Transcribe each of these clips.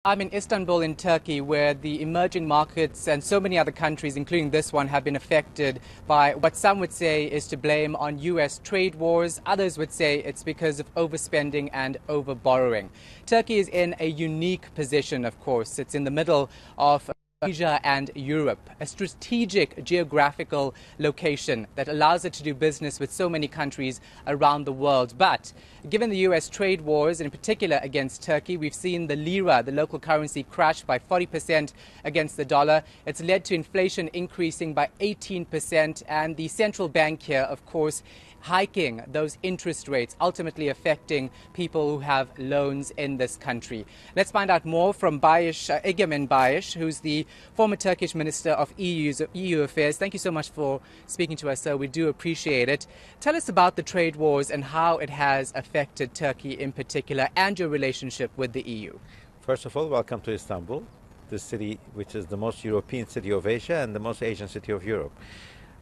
I'm in Istanbul in Turkey, where the emerging markets and so many other countries, including this one, have been affected by what some would say is to blame on US trade wars. Others would say it's because of overspending and overborrowing. Turkey is in a unique position, of course. It's in the middle of Asia and Europe, a strategic geographical location that allows it to do business with so many countries around the world. But given the US trade wars, and in particular against Turkey, we've seen the lira, the local currency, crash by 40% against the dollar. It's led to inflation increasing by 18%, and the central bank here, of course, hiking those interest rates, ultimately affecting people who have loans in this country. Let's find out more from Egemen Bağış, who's the former Turkish Minister of EU Affairs. Thank you so much for speaking to us, sir. We do appreciate it. Tell us about the trade wars and how it has affected Turkey in particular and your relationship with the EU. First of all, welcome to Istanbul, the city which is the most European city of Asia and the most Asian city of Europe.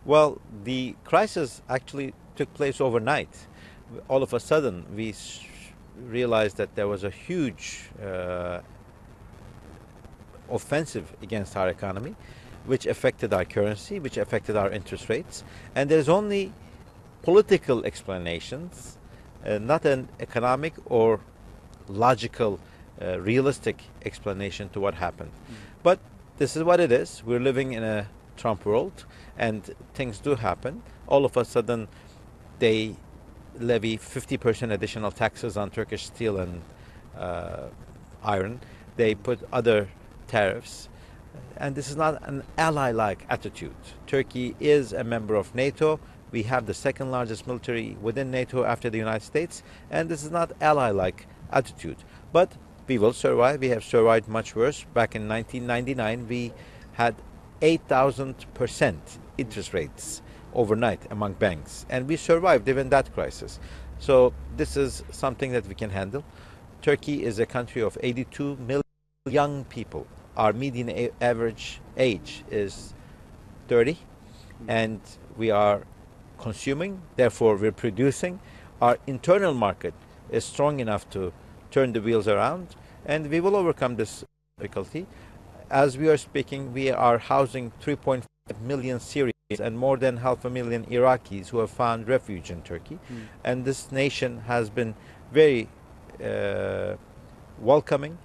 Well, the crisis actually took place overnight. All of a sudden, we realized that there was a huge offensive against our economy, which affected our currency, which affected our interest rates. And there's only political explanations, not an economic or logical, realistic explanation to what happened. But this is what it is. We're living in a Trump world, and things do happen. All of a sudden, they levy 50% additional taxes on Turkish steel and iron. They put other tariffs. And this is not an ally-like attitude. Turkey is a member of NATO. We have the second largest military within NATO after the United States. And this is not ally-like attitude. But we will survive. We have survived much worse. Back in 1999, we had 8,000% interest rates overnight among banks, and we survived even that crisis. So this is something that we can handle. Turkey is a country of 82 million young people. Our median average age is 30, and we are consuming, therefore we're producing. Our internal market is strong enough to turn the wheels around, and we will overcome this difficulty. As we are speaking, we are housing 3.5 million Syrians and more than 500,000 Iraqis who have found refuge in Turkey. And this nation has been very welcoming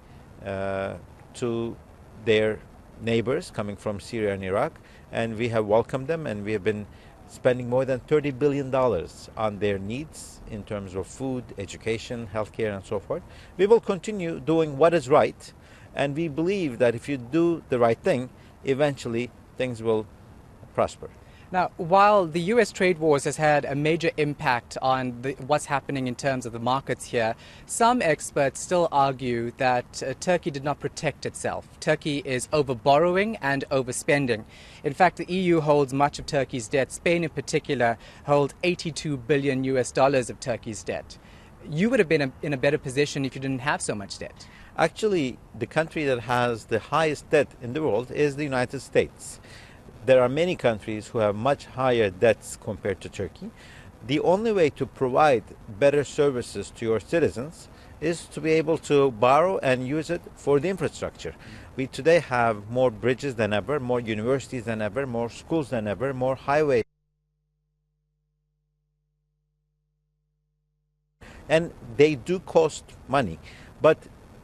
to their neighbors coming from Syria and Iraq. And we have welcomed them, and we have been spending more than $30 billion on their needs in terms of food, education, healthcare, and so forth. We will continue doing what is right, and we believe that if you do the right thing, eventually things will prosper. Now, while the US trade wars has had a major impact on what's happening in terms of the markets here, some experts still argue that Turkey did not protect itself. Turkey is overborrowing and overspending. In fact, the EU holds much of Turkey's debt. Spain in particular holds $82 billion of Turkey's debt. You would have been in a better position if you didn't have so much debt. Actually, the country that has the highest debt in the world is the United States. There are many countries who have much higher debts compared to Turkey. The only way to provide better services to your citizens is to be able to borrow and use it for the infrastructure. We today have more bridges than ever, more universities than ever, more schools than ever, more highways. And they do cost money, but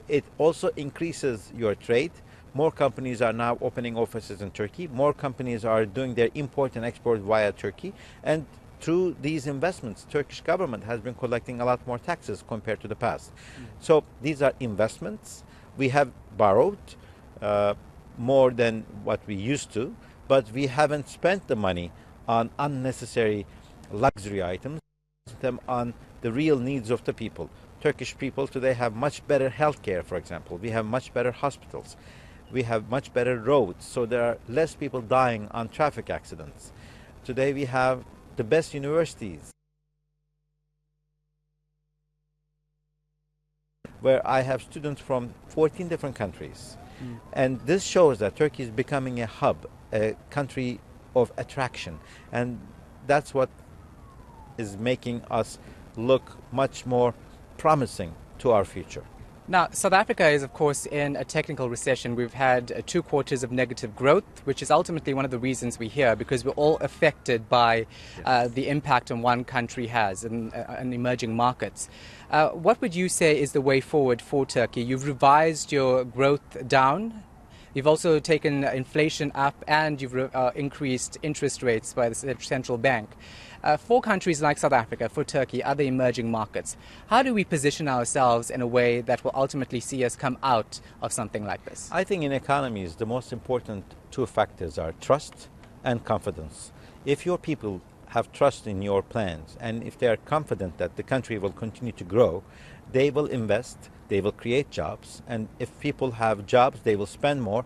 it also increases your trade. More companies are now opening offices in Turkey. More companies are doing their import and export via Turkey. And through these investments, Turkish government has been collecting a lot more taxes compared to the past. So these are investments. We have borrowed more than what we used to, but we haven't spent the money on unnecessary luxury items, them on the real needs of the people. Turkish people today have much better healthcare, for example. We have much better hospitals. We have much better roads, so there are less people dying on traffic accidents. Today we have the best universities, where I have students from 14 different countries. And this shows that Turkey is becoming a hub, a country of attraction. And that's what is making us look much more promising to our future. Now, South Africa is, of course, in a technical recession. We've had 2 quarters of negative growth, which is ultimately one of the reasons we're here, because we're all affected by the impact on one country has in emerging markets. What would you say is the way forward for Turkey? You've revised your growth down. You've also taken inflation up, and you've increased interest rates by the central bank. For countries like South Africa, for Turkey, other emerging markets, how do we position ourselves in a way that will ultimately see us come out of something like this? I think in economies, the most important 2 factors are trust and confidence. If your people have trust in your plans, and if they are confident that the country will continue to grow, they will invest, they will create jobs, and if people have jobs, they will spend more.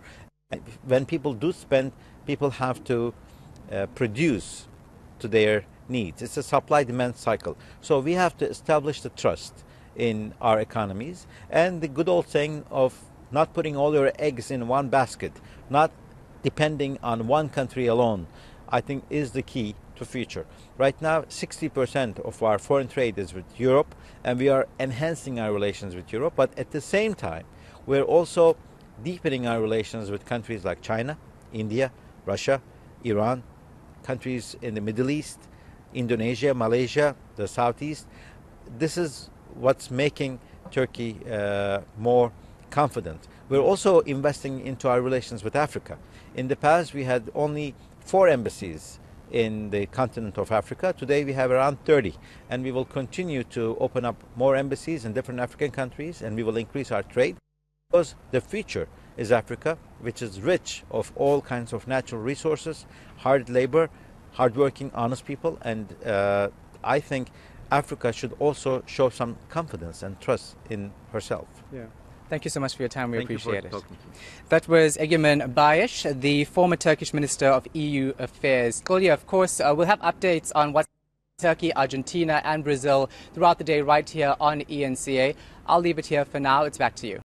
And when people do spend, people have to produce to their needs. It's a supply-demand cycle. So we have to establish the trust in our economies, and the good old saying of not putting all your eggs in one basket, not depending on one country alone, I think is the key to future. Right now, 60% of our foreign trade is with Europe, and we are enhancing our relations with Europe, but at the same time, we're also deepening our relations with countries like China, India, Russia, Iran, countries in the Middle East, Indonesia, Malaysia, the Southeast. This is what's making Turkey more confident. We're also investing into our relations with Africa. In the past, we had only 4 embassies in the continent of Africa. Today, we have around 30, and we will continue to open up more embassies in different African countries, and we will increase our trade, because the future is Africa, which is rich of all kinds of natural resources, hard labor, hardworking, honest people, and I think Africa should also show some confidence and trust in herself. Yeah. Thank you so much for your time. We appreciate it. Talking to me. That was Egemen Bağış, the former Turkish Minister of EU Affairs. Kolya, of course, we'll have updates on what's Turkey, Argentina and Brazil throughout the day right here on eNCA. I'll leave it here for now. It's back to you.